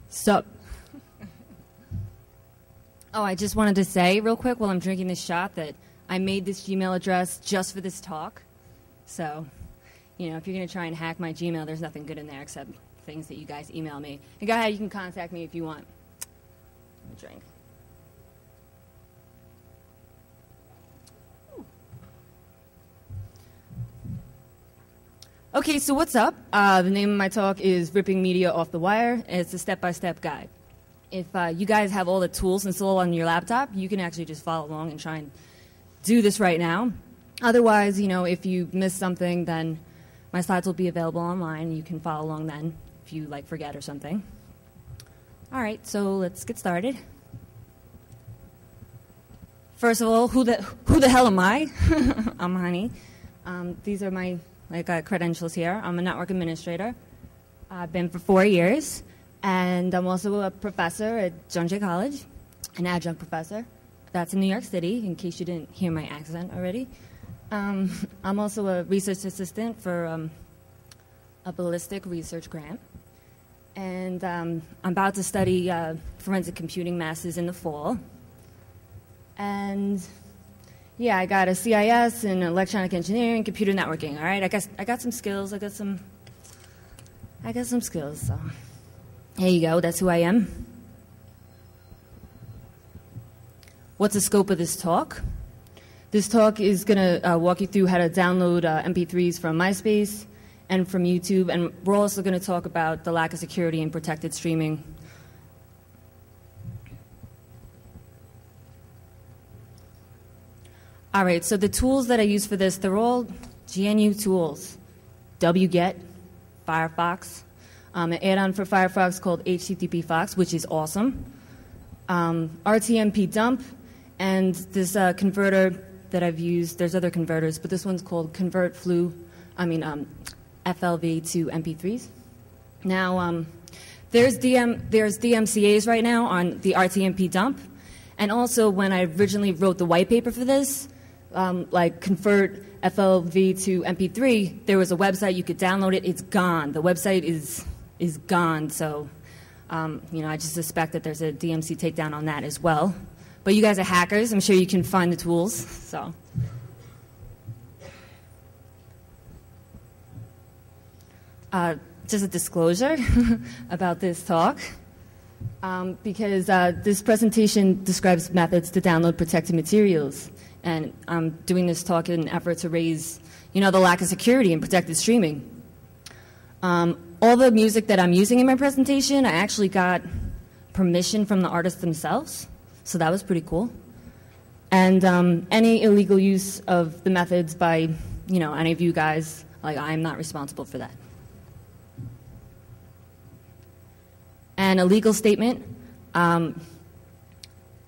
Sup? Oh, I just wanted to say real quick while I'm drinking this shot that I made this Gmail address just for this talk. So, you know, if you're going to try and hack my Gmail, there's nothing good in there except things that you guys email me. And go ahead, you can contact me if you want. Let me drink. Okay, so what's up? The name of my talk is Ripping Media Off the Wire. It's a step-by-step guide. If you guys have all the tools installed on your laptop, you can actually just follow along and try and do this right now. Otherwise, you know, if you miss something, then my slides will be available online. You can follow along then if you, like, forget or something. All right, so let's get started. First of all, who the hell am I? I'm Honey. These are my credentials here. I'm a network administrator. I've been for 4 years, and I'm also a professor at John Jay College, an adjunct professor. That's in New York City, in case you didn't hear my accent already. I'm also a research assistant for a ballistic research grant, and I'm about to study forensic computing masters in the fall. And yeah, I got a CIS in electronic engineering, computer networking. All right, I got some skills. I got some skills. So there you go. That's who I am. What's the scope of this talk? This talk is going to walk you through how to download MP3s from MySpace and from YouTube, and we're also going to talk about the lack of security in protected streaming. All right, so the tools that I use for this, they're all GNU tools. wget, Firefox, an add-on for Firefox called HTTP Fox, which is awesome. RTMP dump, and this converter that I've used, there's other converters, but this one's called FLV to MP3s. Now, there's DMCAs right now on the RTMP dump, and also when I originally wrote the white paper for this, like convert FLV to MP3, there was a website you could download it. It's gone. The website is gone. So, you know, I just suspect that there's a DMC takedown on that as well. But you guys are hackers. I'm sure you can find the tools. So, just a disclosure about this talk. Because this presentation describes methods to download protected materials. And I'm doing this talk in an effort to raise, you know, the lack of security in protected streaming. All the music that I'm using in my presentation, I actually got permission from the artists themselves. So that was pretty cool. And any illegal use of the methods by, you know, any of you guys, like, I'm not responsible for that. And a legal statement.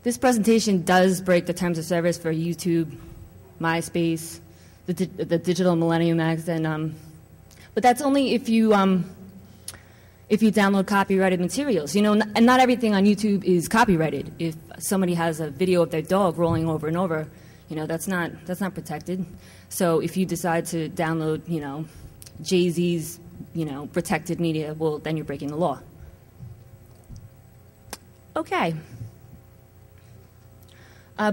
This presentation does break the terms of service for YouTube, MySpace, the Digital Millennium Act, and but that's only if you download copyrighted materials. You know, and not everything on YouTube is copyrighted. If somebody has a video of their dog rolling over and over, you know, that's not protected. So if you decide to download, you know, Jay-Z's, you know, protected media, well, then you're breaking the law. Okay.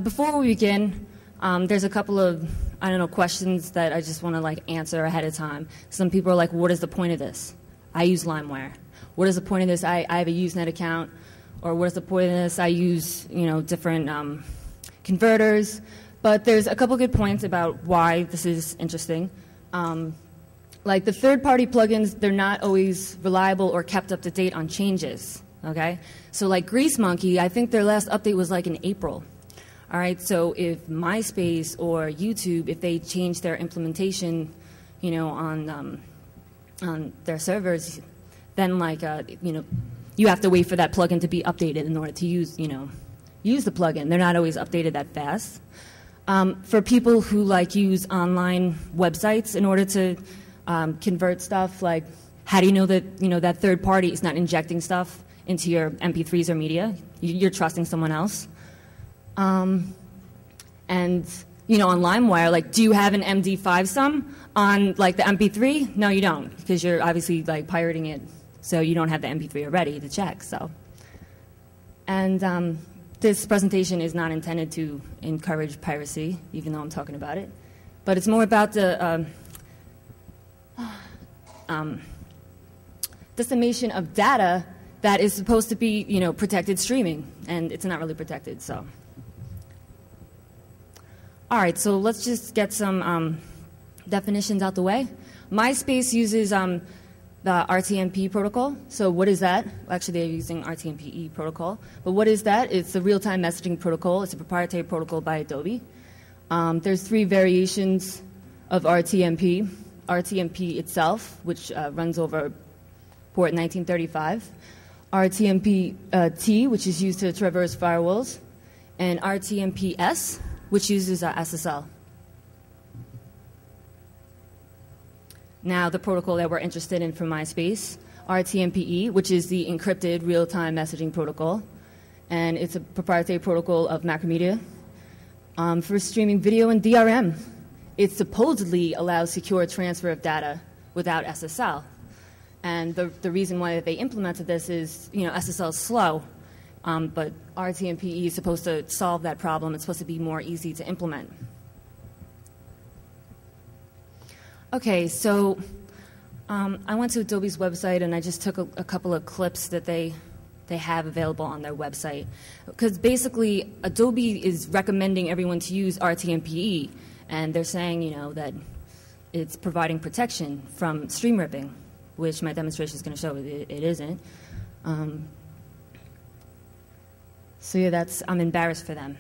Before we begin, there's a couple of, I don't know, questions that I just want to, like, answer ahead of time. Some people are like, what is the point of this? I use LimeWire. What is the point of this? I have a Usenet account. Or what is the point of this? I use, you know, different converters. But there's a couple good points about why this is interesting. Like the third-party plugins, they're not always reliable or kept up to date on changes. Okay? So like Grease Monkey, I think their last update was like in April. All right, so if MySpace or YouTube, if they change their implementation, you know, on their servers, then like, you know, you have to wait for that plugin to be updated in order to use, you know, use the plugin. They're not always updated that fast. For people who like use online websites in order to convert stuff, like how do you know that, you know, that third party is not injecting stuff into your MP3s or media? You're trusting someone else. And, you know, on LimeWire, like, do you have an MD5 sum on, like, the MP3? No, you don't, because you're obviously, like, pirating it so you don't have the MP3 already to check. So, and this presentation is not intended to encourage piracy, even though I'm talking about it, but it's more about the dissemination of data that is supposed to be, protected streaming, and it's not really protected. So, all right, so let's just get some definitions out the way. MySpace uses the RTMP protocol. So what is that? Actually, they're using RTMPE protocol. But what is that? It's a real-time messaging protocol. It's a proprietary protocol by Adobe. There's 3 variations of RTMP. RTMP itself, which runs over port 1935. RTMP-T, which is used to traverse firewalls. And RTMP-S, which uses SSL. Now, the protocol that we're interested in for MySpace, RTMPE, which is the encrypted real-time messaging protocol, and it's a proprietary protocol of Macromedia for streaming video and DRM. It supposedly allows secure transfer of data without SSL, and the reason why they implemented this is, SSL is slow, but RTMPE is supposed to solve that problem. It's supposed to be more easy to implement. Okay, so I went to Adobe's website and I just took a couple of clips that they have available on their website. Because basically, Adobe is recommending everyone to use RTMPE, and they're saying, that it's providing protection from stream ripping, which my demonstration is going to show it isn't. So yeah, I'm embarrassed for them.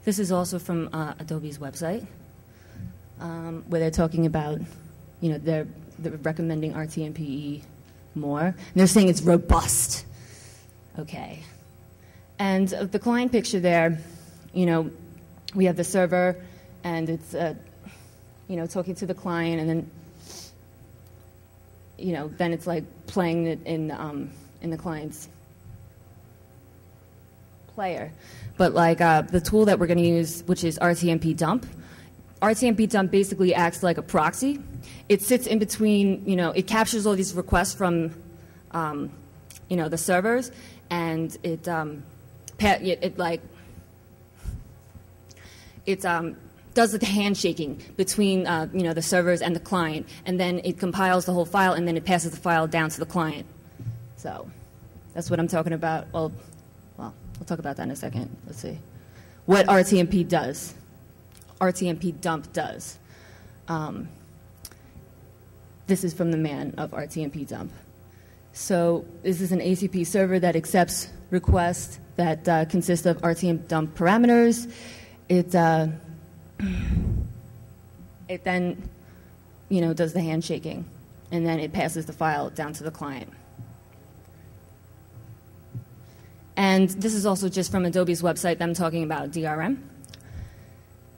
This is also from Adobe's website, where they're talking about, they're recommending RTMPE more. And they're saying it's robust. Okay. And the client picture there, we have the server, and it's, talking to the client, and then, then it's like playing it in the client's player. But like the tool that we're going to use, which is RTMP dump, RTMP dump basically acts like a proxy. It sits in between, it captures all these requests from, the servers, and it does the handshaking between, the servers and the client, and then it compiles the whole file, and then it passes the file down to the client. So that's what I'm talking about. Well, we'll talk about that in a second. Let's see. What RTMP does. RTMP dump does. This is from the man of RTMP dump. So this is an ACP server that accepts requests that consist of RTMP dump parameters. It then, does the handshaking, and then it passes the file down to the client. And this is also just from Adobe's website, them talking about DRM.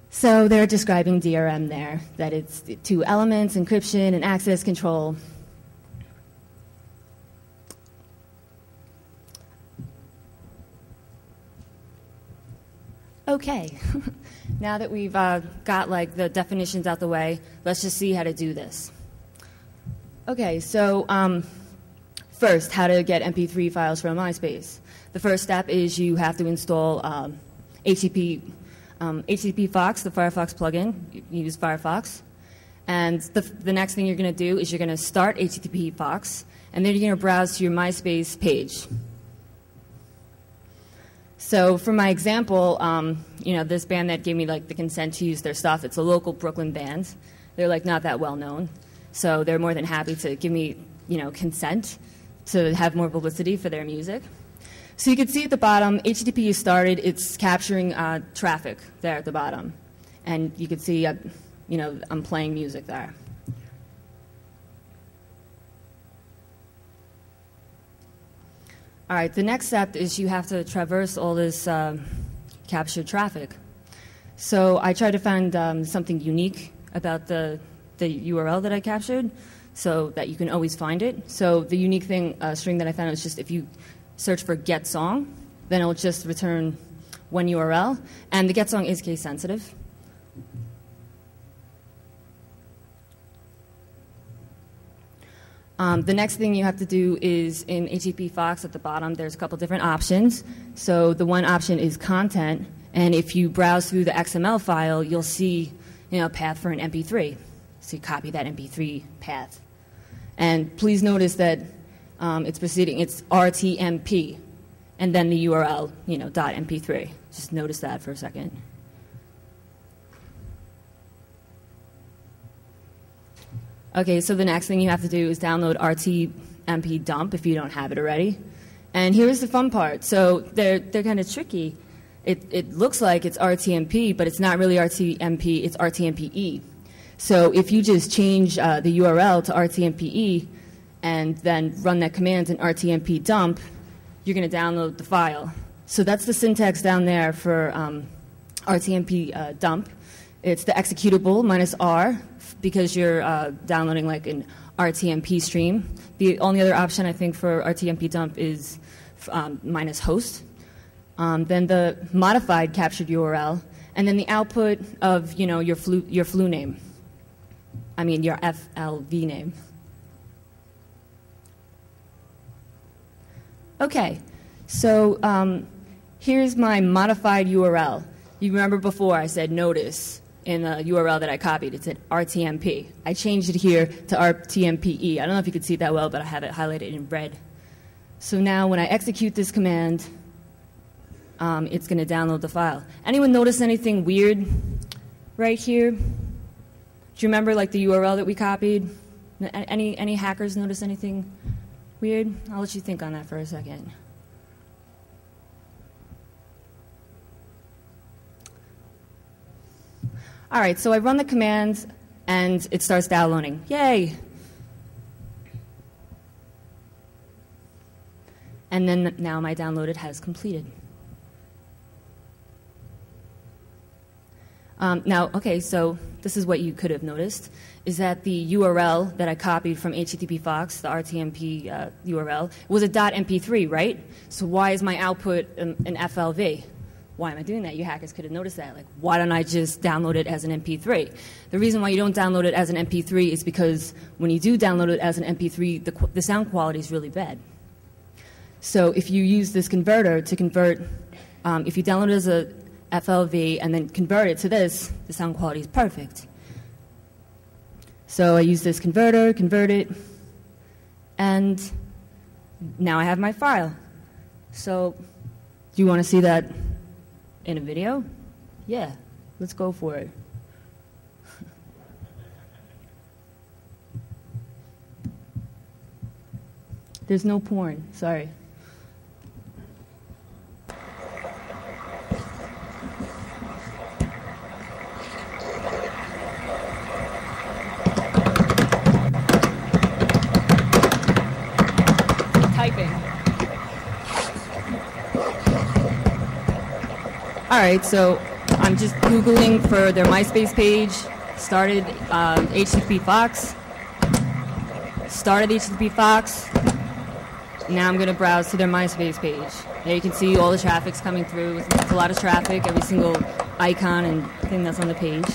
So they're describing DRM there, that it's 2 elements, encryption, and access control. Okay, now that we've got the definitions out the way, let's just see how to do this. Okay, so first, how to get MP3 files from MySpace. The first step is you have to install HTTP Fox, the Firefox plugin. You use Firefox. And the next thing you're going to do is you're going to start HTTP Fox, and then you're going to browse to your MySpace page. So for my example, this band that gave me the consent to use their stuff, it's a local Brooklyn band. They're not that well known. So they're more than happy to give me, consent to have more publicity for their music. So you can see at the bottom, HTTP is started. It's capturing traffic there at the bottom. And you can see, I'm playing music there. All right, the next step is you have to traverse all this captured traffic. So I tried to find something unique about the URL that I captured so that you can always find it. So the unique string that I found was just if you search for get song, then it'll just return one URL. And the get song is case sensitive. The next thing you have to do is in HTTP Fox at the bottom, there's a couple different options. So the one option is content, and if you browse through the XML file, you'll see a path for an MP3. So you copy that MP3 path. And please notice that it's RTMP, and then the URL, .mp3. Just notice that for a second. Okay, so the next thing you have to do is download RTMP dump if you don't have it already. And here's the fun part. So they're kind of tricky. It looks like it's RTMP, but it's not really RTMP, it's RTMPE. So if you just change the URL to RTMPE and then run that command in RTMP dump, you're going to download the file. So that's the syntax down there for RTMP dump. It's the executable minus R because you're downloading like an RTMP stream. The only other option I think for RTMP dump is minus host. Then the modified captured URL, and then the output of your flu name. I mean your FLV name. Okay, so here's my modified URL. You remember before I said notice in the URL that I copied. It said RTMP. I changed it here to RTMPE. I don't know if you could see that well, but I have it highlighted in red. So now when I execute this command, it's going to download the file. Anyone notice anything weird right here? Do you remember like the URL that we copied? Any hackers notice anything weird? I'll let you think on that for a second. All right, so I run the command, and it starts downloading. Yay! And then now my downloaded has completed. Okay, so this is what you could have noticed, is that the URL that I copied from HTTP Fox, the RTMP URL, was a .mp3, right? So why is my output an FLV? Why am I doing that? You hackers could have noticed that. Like, why don't I just download it as an MP3? The reason why you don't download it as an MP3 is because when you do download it as an MP3, the sound quality is really bad. So if you use this converter to convert, if you download it as a FLV and then convert it to this, the sound quality is perfect. So I use this converter, convert it, and now I have my file. So do you want to see that in a video? Yeah, let's go for it. There's no porn, sorry. All right, so I'm just Googling for their MySpace page, started HTTP Fox, started HTTP Fox, now I'm going to browse to their MySpace page. There you can see all the traffic's coming through. It's a lot of traffic, every single icon and thing that's on the page.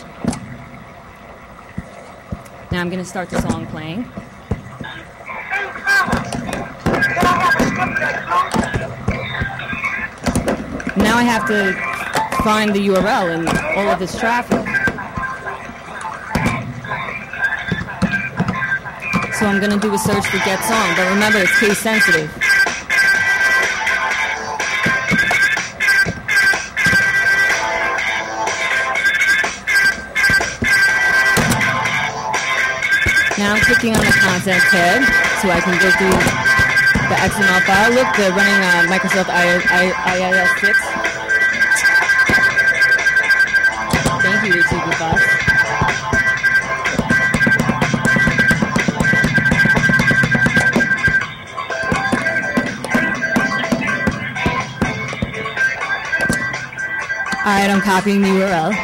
Now I'm going to start the song playing. Now I have to find the URL in all of this traffic. So I'm going to do a search for get song, but remember it's case sensitive. Now I'm clicking on the content tab so I can go through the XML file. Look, they're running Microsoft IIS 6. Thank you, HTTP Fox. All right, I'm copying the URL.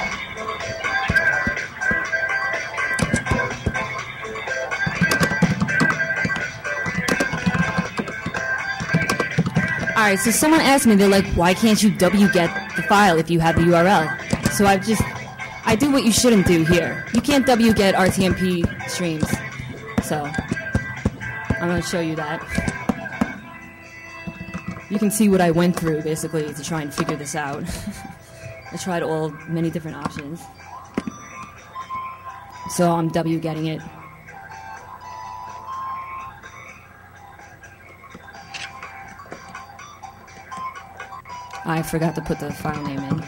All right, so someone asked me, they're like, why can't you wget the file if you have the URL? So I do what you shouldn't do here. You can't wget RTMP streams. So I'm going to show you that. You can see what I went through, basically, to try and figure this out. I tried many different options. So I'm W getting it. I forgot to put the file name in.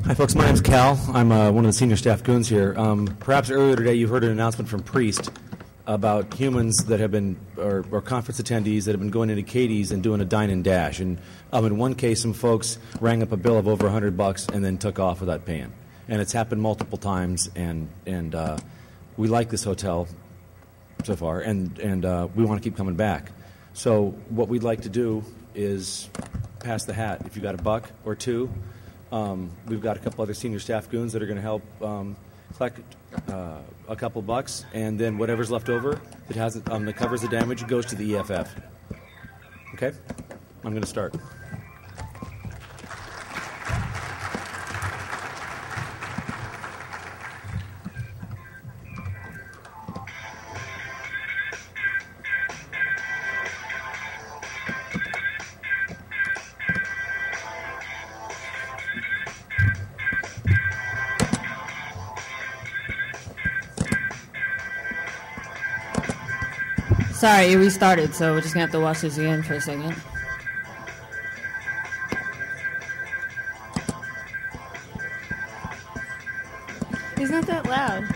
Hi folks, my name's Cal. I'm one of the senior staff goons here. Perhaps earlier today you heard an announcement from Priest about humans that have been, or conference attendees that have been going into Katie's and doing a dine and dash. And in one case, some folks rang up a bill of over $100 and then took off without paying. And it's happened multiple times, and we like this hotel so far, and we want to keep coming back. So what we'd like to do is pass the hat. If you got a buck or two, we've got a couple other senior staff goons that are going to help collect a couple bucks, and then whatever's left over that covers the damage goes to the EFF. Okay? I'm going to start. Sorry, it restarted, so we're just going to have to watch this again for a second. He's not that loud.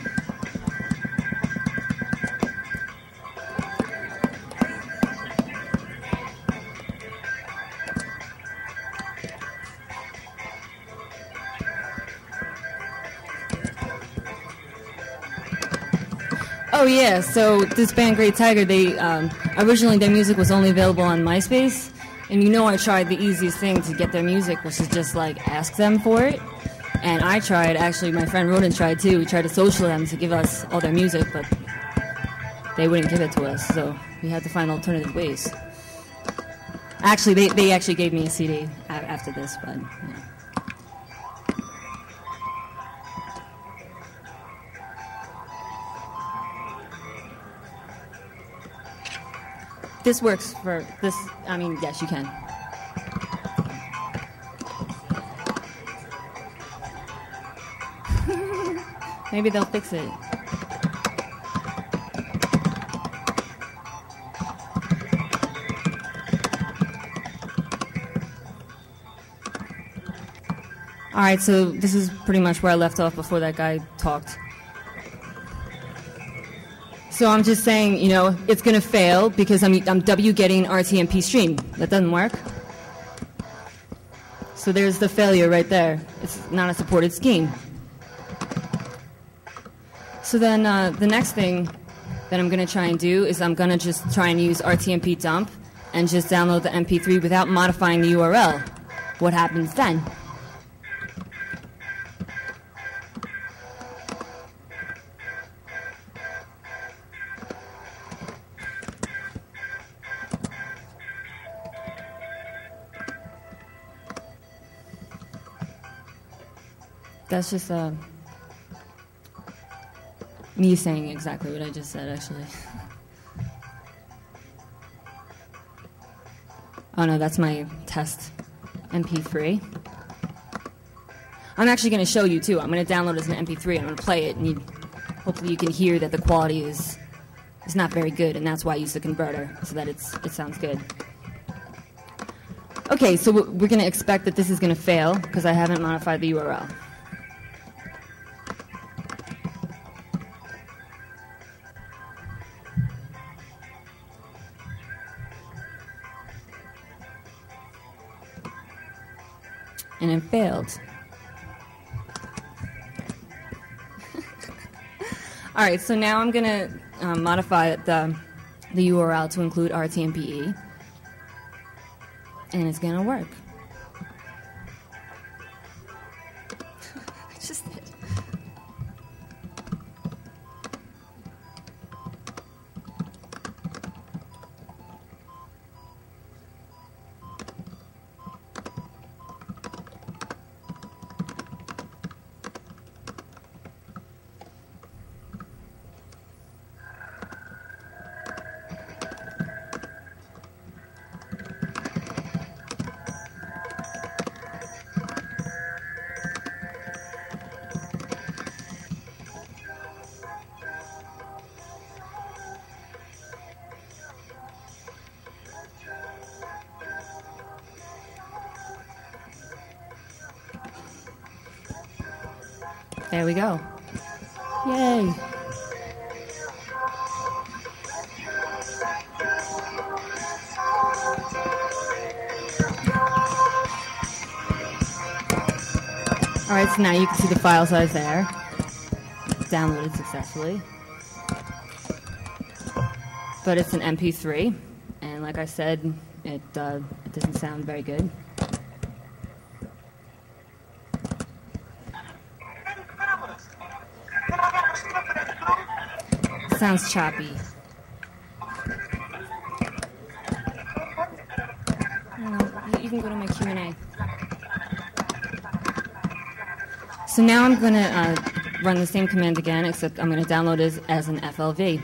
Oh yeah, so this band Great Tiger, they originally their music was only available on MySpace, and I tried the easiest thing to get their music, which is just like ask them for it. And I tried, actually my friend Ronan tried too. We tried to social them to give us all their music, but they wouldn't give it to us, so we had to find alternative ways. Actually, they actually gave me a CD after this, but yeah. This works for this. I mean, yes, you can. Maybe they'll fix it. All right, so this is pretty much where I left off before that guy talked. So I'm just saying, it's going to fail because I'm W getting RTMP stream. That doesn't work. So there's the failure right there. It's not a supported scheme. So then the next thing that I'm going to try and do is I'm going to just try and use RTMP dump and just download the MP3 without modifying the URL. What happens then? That's just me saying exactly what I just said, actually. Oh no, that's my test MP3. I'm actually going to show you too. I'm going to download it as an MP3 and I'm going to play it, and hopefully you can hear that the quality is not very good, and that's why I use the converter, so that it sounds good. Okay, so we're going to expect that this is going to fail because I haven't modified the URL. And it failed. All right, so now I'm going to modify the the URL to include RTMPE, and it's gonna work. I just did. There we go. Yay. All right, so now you can see the file size there. Downloaded successfully. But it's an MP3, and like I said, it doesn't sound very good. Sounds choppy. You can go to my Q&A. So now I'm going to run the same command again, except I'm going to download it as an FLV.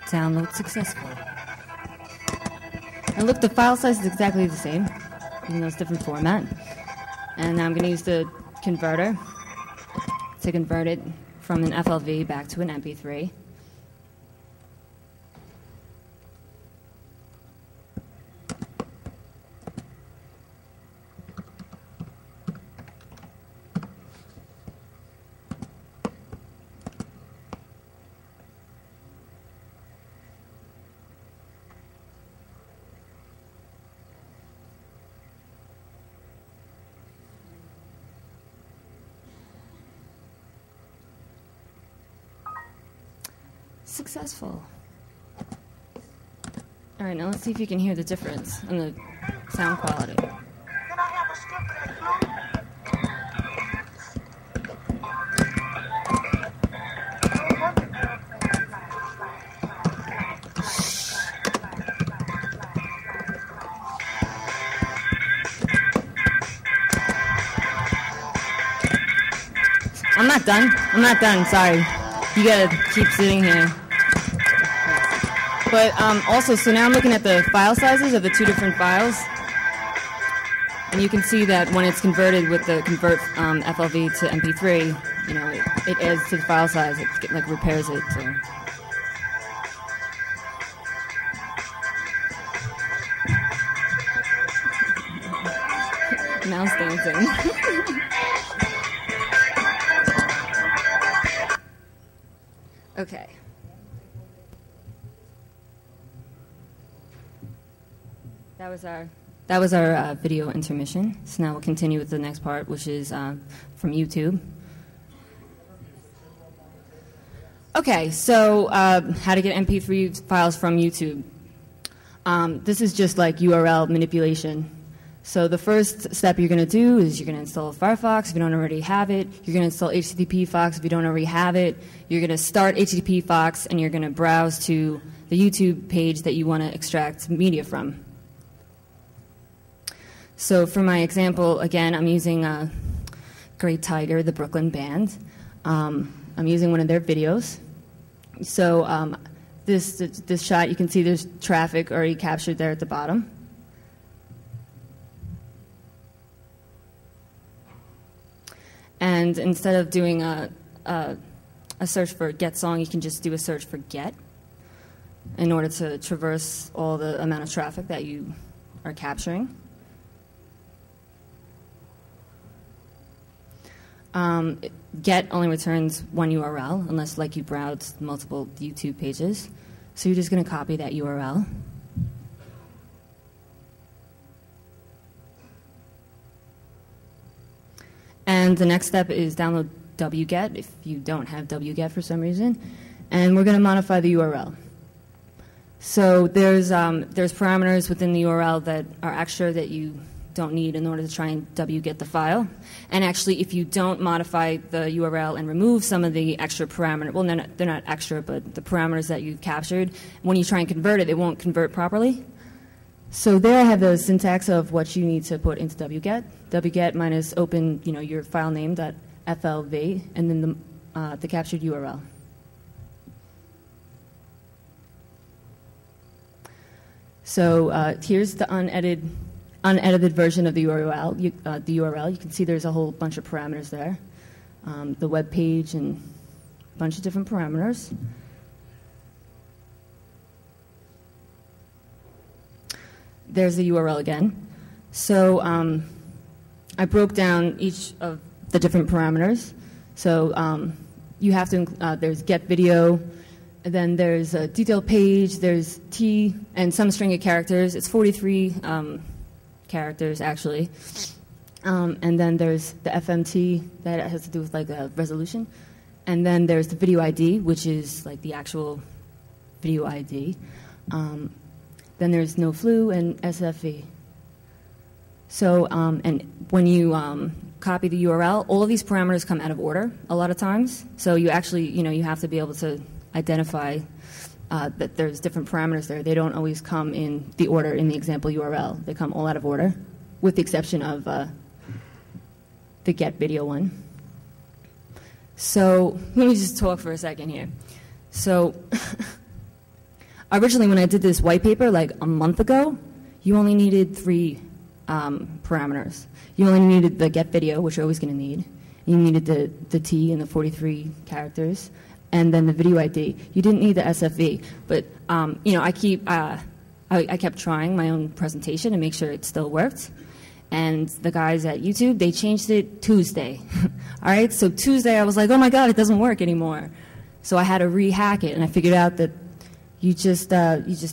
Download successful. And look, the file size is exactly the same, even though it's different format. And now I'm going to use the converter to convert it from an FLV back to an MP3. Successful. All right, now let's see if you can hear the difference in the sound quality. I'm not done. I'm not done. Sorry. You gotta keep sitting here. But also, so now I'm looking at the file sizes of the two different files. And you can see that when it's converted with the convert FLV to MP3, you know, it adds to the file size. It like repairs it. So. Mouse dancing. Okay. That was our video intermission. So now we'll continue with the next part, which is from YouTube. Okay, so how to get MP3 files from YouTube. This is just like URL manipulation. So the first step you're going to do is you're going to install Firefox if you don't already have it. You're going to install HTTP Fox if you don't already have it. You're going to start HTTP Fox and you're going to browse to the YouTube page that you want to extract media from. So for my example, again, I'm using Great Tiger, the Brooklyn band. I'm using one of their videos. So this shot, you can see there's traffic already captured there at the bottom. And instead of doing a search for get song, you can just do a search for get in order to traverse all the amount of traffic that you are capturing. Get only returns one URL unless like you browse multiple YouTube pages. So you're just going to copy that URL. And the next step is download wget if you don't have wget for some reason. And we're going to modify the URL. So there's parameters within the URL that are extra that you don't need in order to try and wget the file. And actually, if you don't modify the URL and remove some of the extra parameters, well, they're not extra, but the parameters that you've captured, when you try and convert it, it won't convert properly. So there I have the syntax of what you need to put into wget. Wget minus open, your file name .flv, and then the captured URL. So here's the unedited version of the URL. You can see there's a whole bunch of parameters there. The web page and a bunch of different parameters. There's the URL again. So I broke down each of the different parameters. So you have to, there's get video, and then there's a detail page, there's T, and some string of characters. It's 43 characters, actually. And then there's the FMT, that has to do with like a resolution. And then there's the video ID, which is like the actual video ID. Then there's no flu and SFV. So, and when you copy the URL, all of these parameters come out of order a lot of times. So you actually, you have to be able to identify that there's different parameters there. They don't always come in the order in the example URL. They come all out of order, with the exception of the get video one. So let me just talk for a second here. So originally when I did this white paper like a month ago, you only needed 3 parameters. You only needed the get video, which you're always going to need. You needed the T and the 43 characters, and then the video ID. You didn't need the SFV, but I kept trying my own presentation to make sure it still worked. And the guys at YouTube, they changed it Tuesday. All right, so Tuesday I was like, oh my God, it doesn't work anymore. So I had to rehack it, and I figured out that you just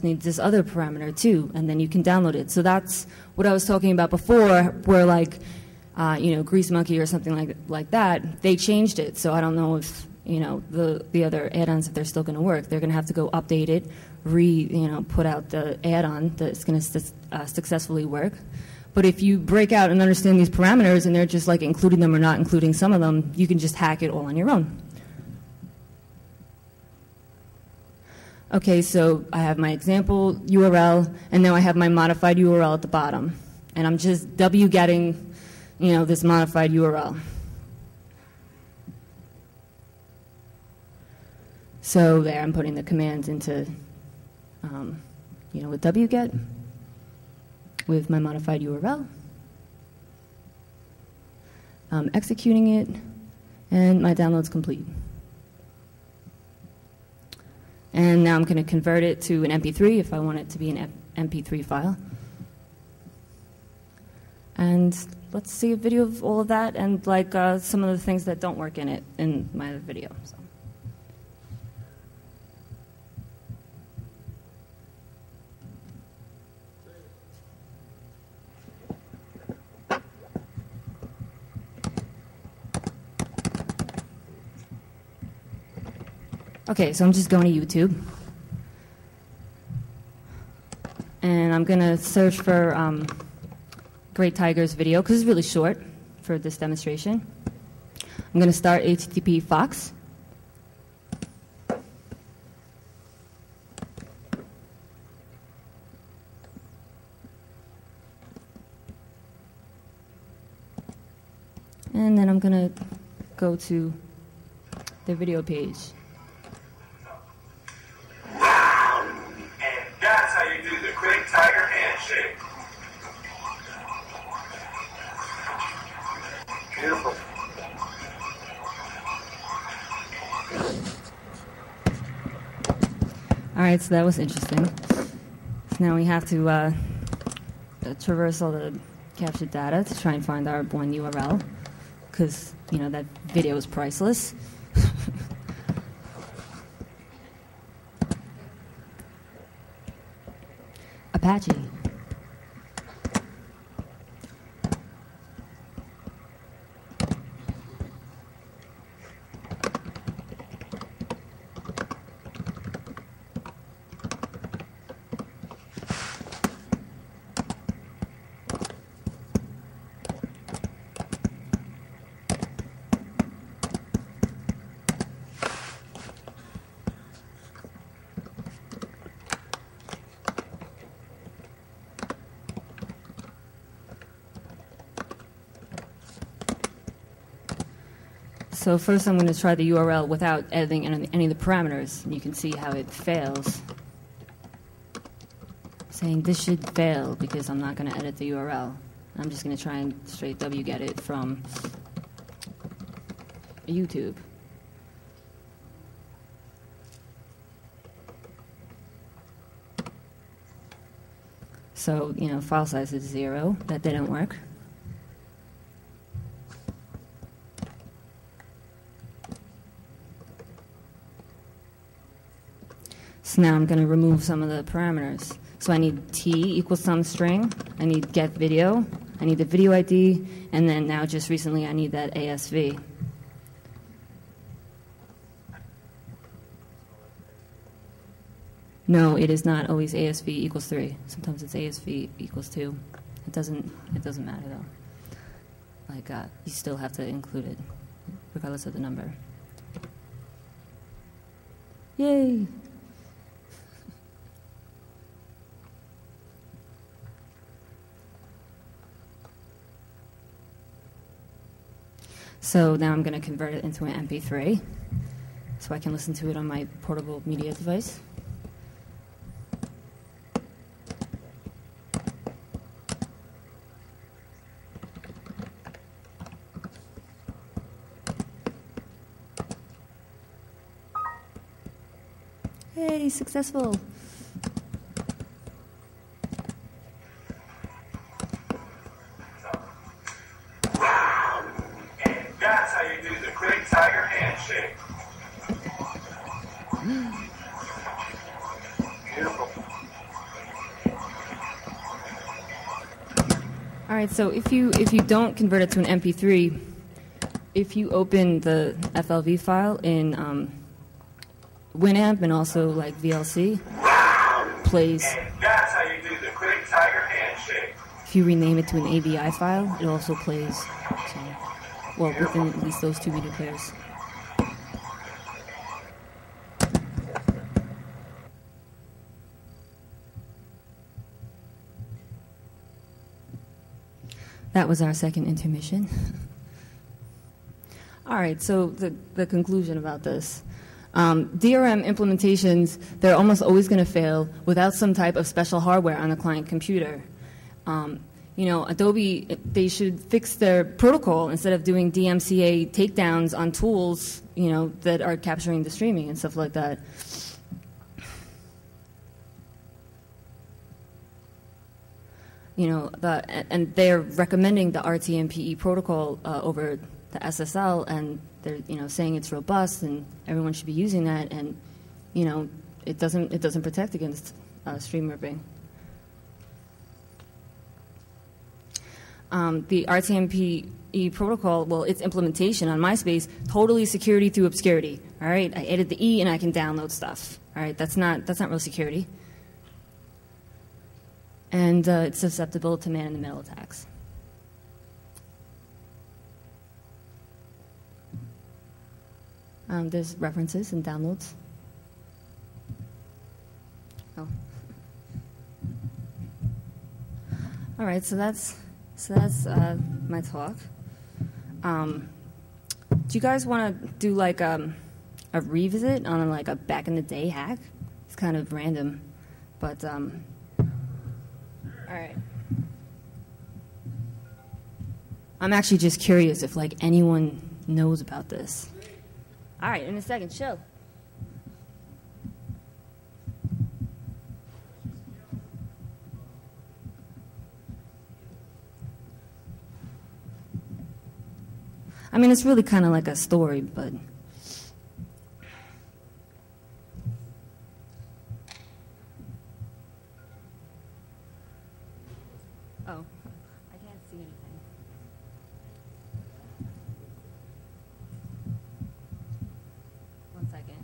need this other parameter too, and then you can download it. So that's what I was talking about before, where like, Grease Monkey or something like that, they changed it. So I don't know if the other add-ons, if they're still going to work. They're going to have to go update it, put out the add-on that's going to successfully work. But if you break out and understand these parameters and they're just like including them or not including some of them, you can just hack it all on your own. Okay, so I have my example URL, and now I have my modified URL at the bottom. And I'm just wgetting, this modified URL. So there, I'm putting the commands into, with wget, with my modified URL, executing it, and my download's complete. And now I'm going to convert it to an MP3 if I want it to be an MP3 file. And let's see a video of all of that and like some of the things that don't work in it in my other video. So. Okay, so I'm just going to YouTube. And I'm going to search for Great Tiger's video, because it's really short for this demonstration. I'm going to start HTTP Fox. And then I'm going to go to the video page. And that's how you do the quick tiger handshake. Beautiful. All right, so that was interesting. So now we have to traverse all the captured data to try and find our one URL, because, you know, that video is priceless. Apache. So first I'm going to try the URL without editing any of the parameters. And you can see how it fails. Saying this should fail because I'm not going to edit the URL. I'm just going to try and straight wget it from YouTube. So, you know, file size is 0. That didn't work. So now I'm going to remove some of the parameters. So I need t equals some string. I need get video. I need the video ID. And then now just recently I need that ASV. No, it is not always ASV equals 3. Sometimes it's ASV equals 2. It doesn't matter though. Like you still have to include it regardless of the number. Yay! So now I'm going to convert it into an MP3 so I can listen to it on my portable media device. Hey, successful. That's how you do the quick tiger handshake. Beautiful. All right, so if you don't convert it to an MP3, if you open the FLV file in Winamp and also like VLC, plays. And that's how you do the quick tiger handshake. If you rename it to an AVI file, it also plays. So, well, within at least those two video players. That was our second intermission. All right, so the conclusion about this. DRM implementations, they're almost always going to fail without some type of special hardware on the client computer. You know, Adobe, they should fix their protocol instead of doing DMCA takedowns on tools, you know, that are capturing the streaming and stuff like that. You know, and they're recommending the RTMPE protocol over the SSL, and they're, you know, saying it's robust and everyone should be using that, and, you know, it doesn't protect against stream ripping. The RTMPE protocol, well, its implementation on MySpace, totally security through obscurity. All right, I edit the E and I can download stuff. All right, that's not real security. And it's susceptible to man-in-the-middle attacks. There's references and downloads. Oh. All right, so that's my talk. Do you guys want to do like a revisit on like a back in the day hack? It's kind of random, but all right. I'm actually just curious if like anyone knows about this. All right, in a second, show. I mean, it's really kind of like a story, but... Oh, I can't see anything. One second.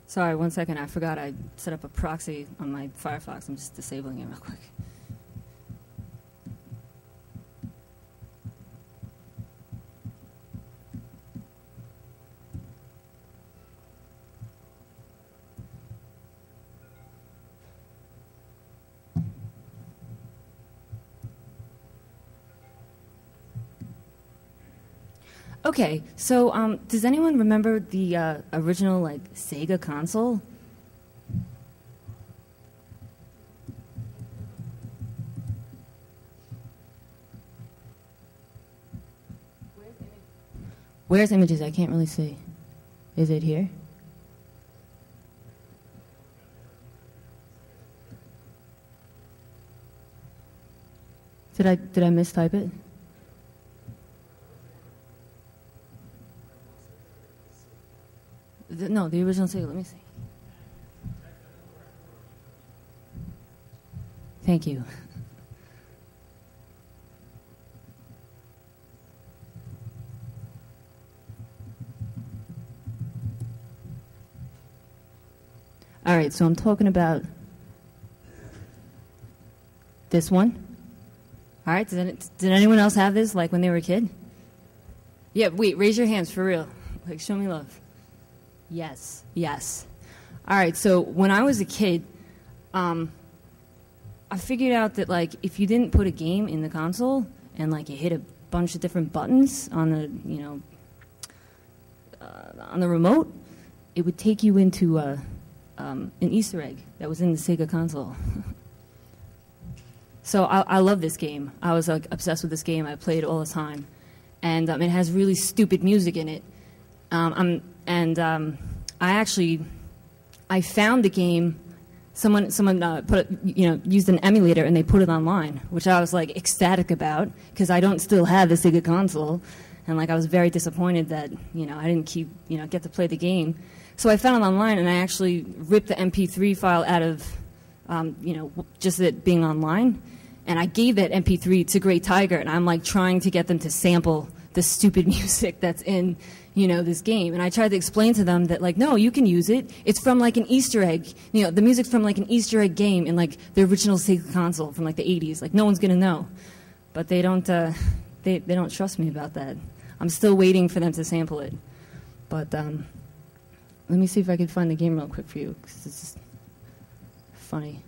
Sorry, one second. I forgot I set up a proxy on my Firefox. I'm just disabling it real quick. Okay, so does anyone remember the original like Sega console? Where's images? I can't really see. Is it here? Did I mistype it? No, the original Sega. Let me see. Thank you. All right, so I'm talking about this one. All right, did anyone else have this, like, when they were a kid? Yeah, wait, raise your hands, for real. Like, show me love. Yes, yes. All right, so when I was a kid, I figured out that, like, if you didn't put a game in the console and, like, you hit a bunch of different buttons on the, you know, on the remote, it would take you into an Easter egg that was in the Sega console. So I love this game. I was, like, obsessed with this game. I played it all the time. And it has really stupid music in it. I found the game. Someone used an emulator and they put it online, which I was like ecstatic about because I don't still have the Sega console, and like I was very disappointed that I didn't get to play the game. So I found it online and I actually ripped the MP3 file out of just it being online, and I gave that MP3 to Great Tiger, and I'm like trying to get them to sample the stupid music that's in this game. And I tried to explain to them that, like, no, you can use it. It's from, like, an Easter egg. The music's from, like, an Easter egg game in, like, the original Sega console from, like, the 80s. Like, no one's going to know. But they don't, they don't trust me about that. I'm still waiting for them to sample it. But let me see if I can find the game real quick for you, because it's just funny.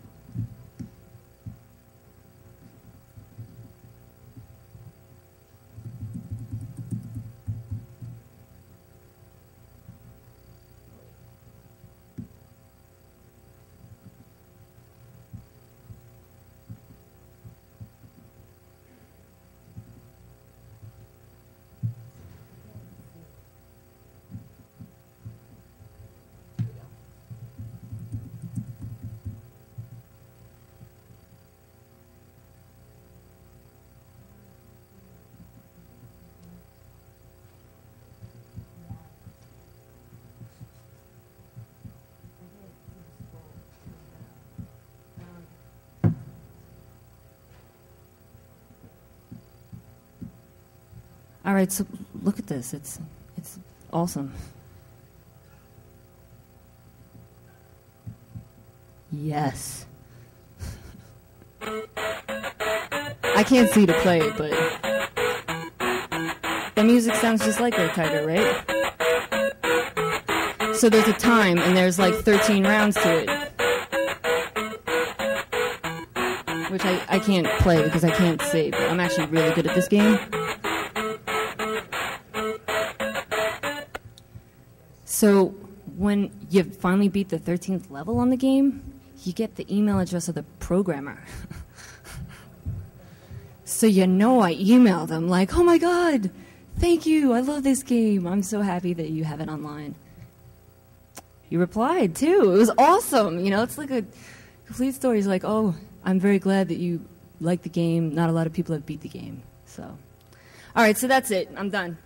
All right, so look at this. It's awesome. Yes. I can't see to play it, but the music sounds just like Red Tiger, right? So there's a time, and there's like 13 rounds to it, which I can't play because I can't see, but I'm actually really good at this game. So when you finally beat the 13th level on the game, you get the email address of the programmer. So I emailed them like, oh my God, thank you, I love this game. I'm so happy that you have it online. You replied too. It was awesome. It's like a complete story. It's like, oh, I'm very glad that you like the game. Not a lot of people have beat the game. So, all right, so that's it. I'm done.